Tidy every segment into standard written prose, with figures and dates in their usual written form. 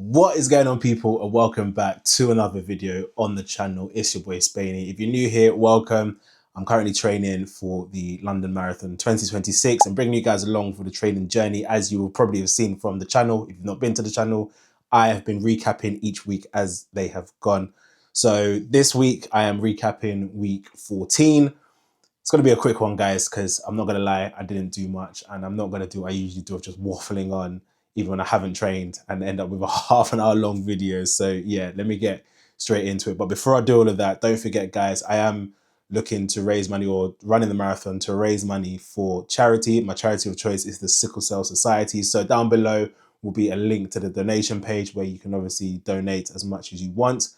What is going on, people, and welcome back to another video on the channel. It's your boy Spainey. If you're new here, welcome. I'm currently training for the London Marathon 2026 and bringing you guys along for the training journey. As you will probably have seen from the channel, if you've not been to the channel, I have been recapping each week as they have gone. So this week I am recapping week 14. It's going to be a quick one, guys, because I'm not going to lie, I didn't do much, and I'm not going to do what I usually do of just waffling on even when I haven't trained and end up with a half an hour long video. So yeah, let me get straight into it. But before I do all of that, don't forget, guys, I am looking to raise money, or running the marathon to raise money for charity. My charity of choice is the Sickle Cell Society. So down below will be a link to the donation page where you can obviously donate as much as you want.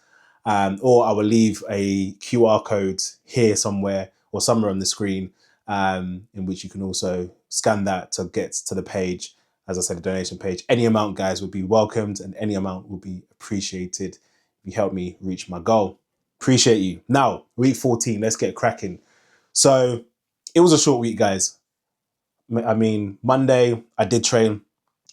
Or I will leave a QR code here somewhere or somewhere on the screen, in which you can also scan that to get to the page. As I said, the donation page. Any amount, guys, would be welcomed, and any amount will be appreciated if you help me reach my goal. Appreciate you. Now, week 14, let's get cracking. So it was a short week, guys. I mean, Monday, I did train.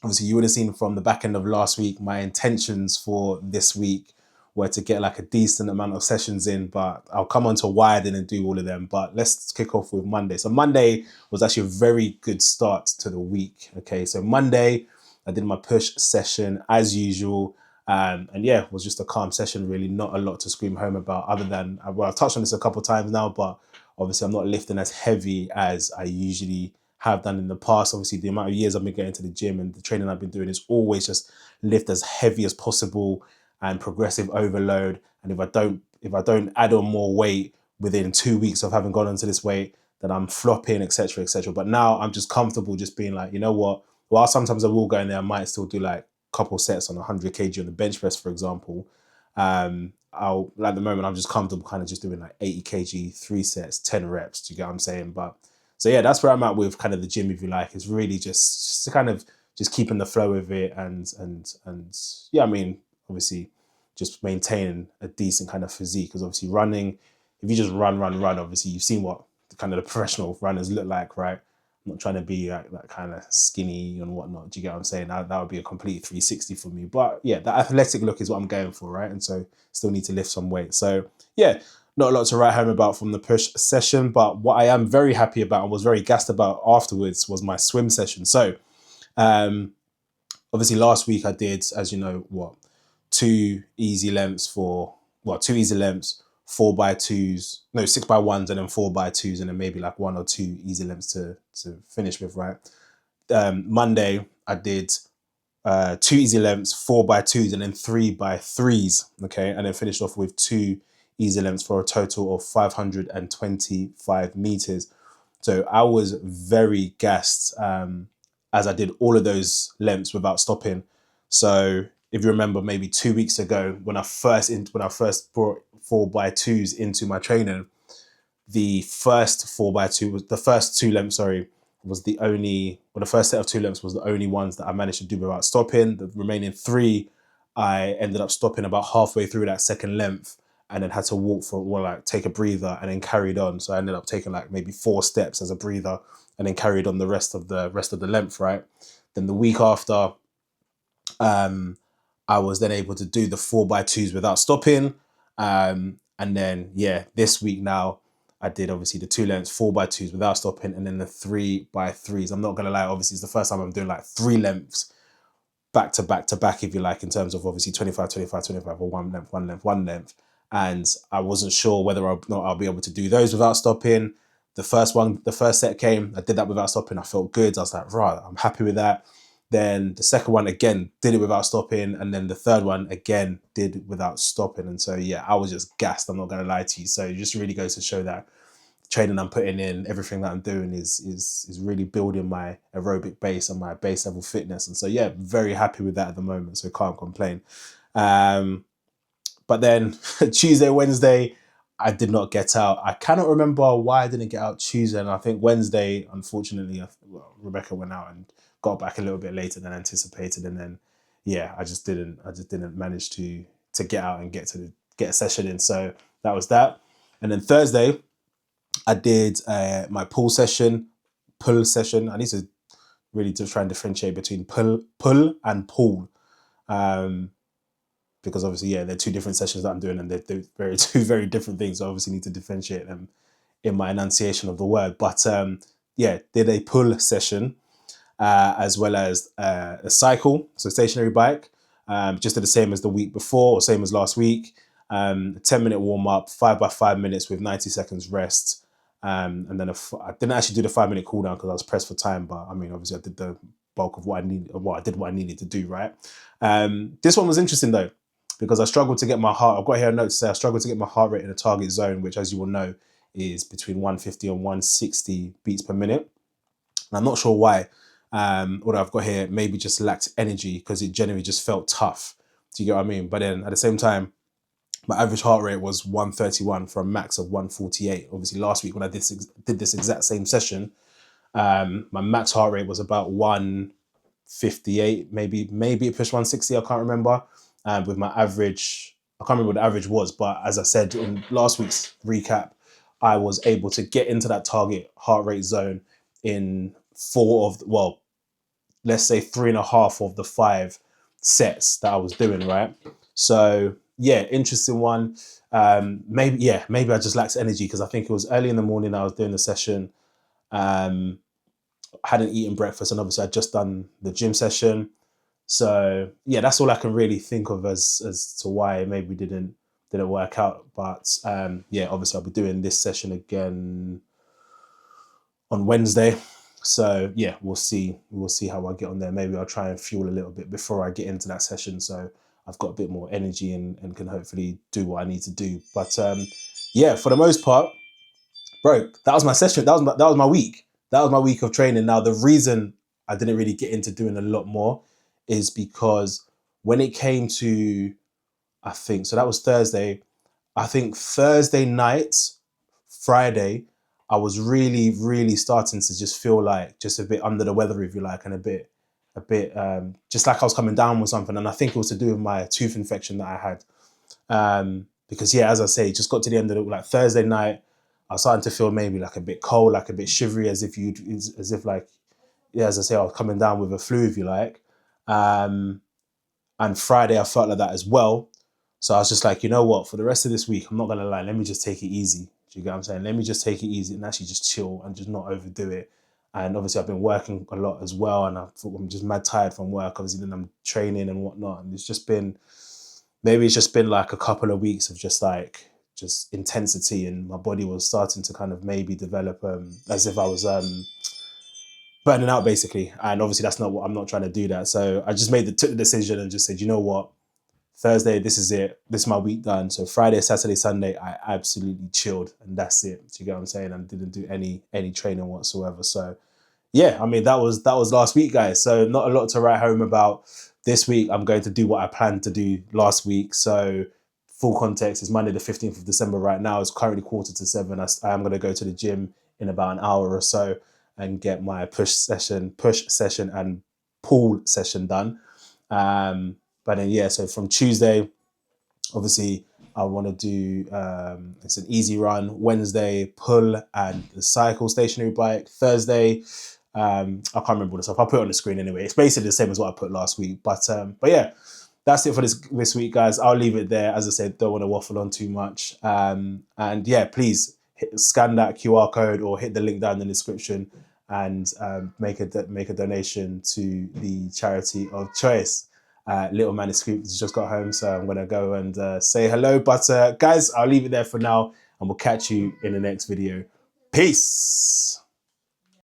Obviously, you would have seen from the back end of last week, my intentions for this week were to get like a decent amount of sessions in, but I'll come on to why I didn't do all of them. But let's kick off with Monday. So Monday was actually a very good start to the week. Okay, so Monday, I did my push session as usual. And yeah, it was just a calm session, really. Not a lot to scream home about, other than, well, I've touched on this a couple of times now, but obviously I'm not lifting as heavy as I usually have done in the past. Obviously, the amount of years I've been going to the gym and the training I've been doing is always just lift as heavy as possible and progressive overload. And if I don't add on more weight within 2 weeks of having gone onto this weight, then I'm flopping, etc., etc. But now I'm just comfortable just being like, you know what? While sometimes I will go in there, I might still do like a couple sets on 100 kg on the bench press, for example. I'll, at the moment, I'm just comfortable kind of just doing like 80 kg, 3 sets, 10 reps. Do you get what I'm saying? But so yeah, that's where I'm at with kind of the gym, if you like. It's really just to kind of just keeping the flow of it, and yeah, I mean, obviously just maintaining a decent kind of physique, because obviously running, if you just run, obviously you've seen what the kind of the professional runners look like, right? I'm not trying to be like that kind of skinny and whatnot. Do you get what I'm saying? That would be a complete 360 for me. But yeah, the athletic look is what I'm going for, right? And so still need to lift some weight. So yeah, not a lot to write home about from the push session, but what I am very happy about and was very gassed about afterwards was my swim session. So obviously last week I did, as you know, two easy lengths, 4x2s, no, 6x1s, and then 4x2s, and then maybe like 1 or 2 easy lengths to finish with, right? Monday I did 2 easy lengths, 4x2s, and then 3x3s, okay, and then finished off with 2 easy lengths for a total of 525 meters. So I was very gassed, as I did all of those lengths without stopping. So if you remember, maybe 2 weeks ago, when I first brought 4x2s into my training, the first 4x2 was the first 2 lengths, sorry, was the only, well, the first set of 2 lengths was the only ones that I managed to do without stopping. The remaining 3, I ended up stopping about halfway through that second length, and then had to walk for, well, like take a breather, and then carried on. So I ended up taking like maybe 4 steps as a breather, and then carried on the rest of the length, right? Then the week after, I was then able to do the 4x2s without stopping. And then, yeah, this week now, I did obviously the 2 lengths, 4x2s without stopping, and then the 3x3s. I'm not going to lie, obviously, it's the first time I'm doing like 3 lengths back to back to back, if you like, in terms of obviously 25, 25, 25, or 1 length, 1 length, 1 length. And I wasn't sure whether or not I'll be able to do those without stopping. The first set came, I did that without stopping. I felt good. I was like, right, I'm happy with that. Then the second one, again, did it without stopping. And then the third one, again, did without stopping. And so, yeah, I was just gassed. I'm not going to lie to you. So it just really goes to show that training I'm putting in, everything that I'm doing is really building my aerobic base and my base level fitness. And so, yeah, very happy with that at the moment. So can't complain. But then Tuesday, Wednesday, I did not get out. I cannot remember why I didn't get out Tuesday. And I think Wednesday, unfortunately, Rebecca went out and got back a little bit later than anticipated. And then, yeah, I just didn't manage to get out and get a session in. So that was that. And then Thursday, I did my pull session. I need to really try and differentiate between pull and pull. because obviously, yeah, they're two different sessions that I'm doing, and they're two very different things. So I obviously need to differentiate them in my enunciation of the word. But yeah, did a pull session as well as a cycle, so stationary bike, just did the same as the week before, or same as last week. A 10-minute warm up, 5 by 5 minutes with 90 seconds rest. And then I didn't actually do the 5-minute cool down because I was pressed for time. But I mean, obviously, I did the bulk of what I needed, what I needed to do. Right. This one was interesting though, because I struggled to get my heart. I've got here a note to say I struggled to get my heart rate in a target zone, which, as you will know, is between 150 and 160 beats per minute. And I'm not sure why. What I've got here maybe just lacked energy because it generally just felt tough. Do you get what I mean? But then at the same time, my average heart rate was 131 for a max of 148. Obviously, last week when I did this exact same session, my max heart rate was about 158, maybe it pushed 160. I can't remember. With my average, I can't remember what the average was, but as I said in last week's recap, I was able to get into that target heart rate zone in let's say 3.5 of the 5 sets that I was doing, right? So yeah, interesting one. Maybe I just lacked energy because I think it was early in the morning I was doing the session. Hadn't eaten breakfast, and obviously I'd just done the gym session. So yeah, that's all I can really think of as to why it maybe didn't work out. But yeah, obviously I'll be doing this session again on Wednesday. So yeah, we'll see how I get on there. Maybe I'll try and fuel a little bit before I get into that session, so I've got a bit more energy and can hopefully do what I need to do. But yeah, for the most part, bro, that was my session. That was my week. That was my week of training. Now, the reason I didn't really get into doing a lot more is because when it came to, I think, so that was Thursday. I think Thursday night, Friday, I was really, really starting to just feel like just a bit under the weather, if you like, and a bit, just like I was coming down with something. And I think it was to do with my tooth infection that I had. Because yeah, as I say, just got to the end of the, like Thursday night, I was starting to feel maybe like a bit cold, like a bit shivery, as if like, yeah, as I say, I was coming down with a flu, if you like. And Friday, I felt like that as well. So I was just like, you know what, for the rest of this week, I'm not going to lie, let me just take it easy. Do you get what I'm saying? Let me just take it easy and actually just chill and just not overdo it. And obviously I've been working a lot as well, and I thought I'm just mad tired from work. Obviously then I'm training and whatnot. And it's just been like a couple of weeks of just intensity, and my body was starting to kind of maybe develop as if I was burning out basically. And obviously that's not what I'm not trying to do that. So I just took the decision and just said, you know what? Thursday, this is it. This is my week done. So Friday, Saturday, Sunday, I absolutely chilled, and that's it. Do you get what I'm saying? And didn't do any training whatsoever. So yeah, I mean that was last week, guys. So not a lot to write home about. This week, I'm going to do what I planned to do last week. So full context, it's Monday the 15th of December right now. It's currently 6:45. I am going to go to the gym in about an hour or so and get my push session and pull session done. But then yeah, so from Tuesday, obviously I want to do it's an easy run. Wednesday, pull and the cycle stationary bike. Thursday, I can't remember all the stuff. I'll put it on the screen anyway. It's basically the same as what I put last week. But yeah, that's it for this week, guys. I'll leave it there. As I said, don't want to waffle on too much. And yeah, please scan that QR code or hit the link down in the description and make a donation to the charity of choice. Little Manuscript has just got home, so I'm going to go and say hello. But guys, I'll leave it there for now, and we'll catch you in the next video. Peace.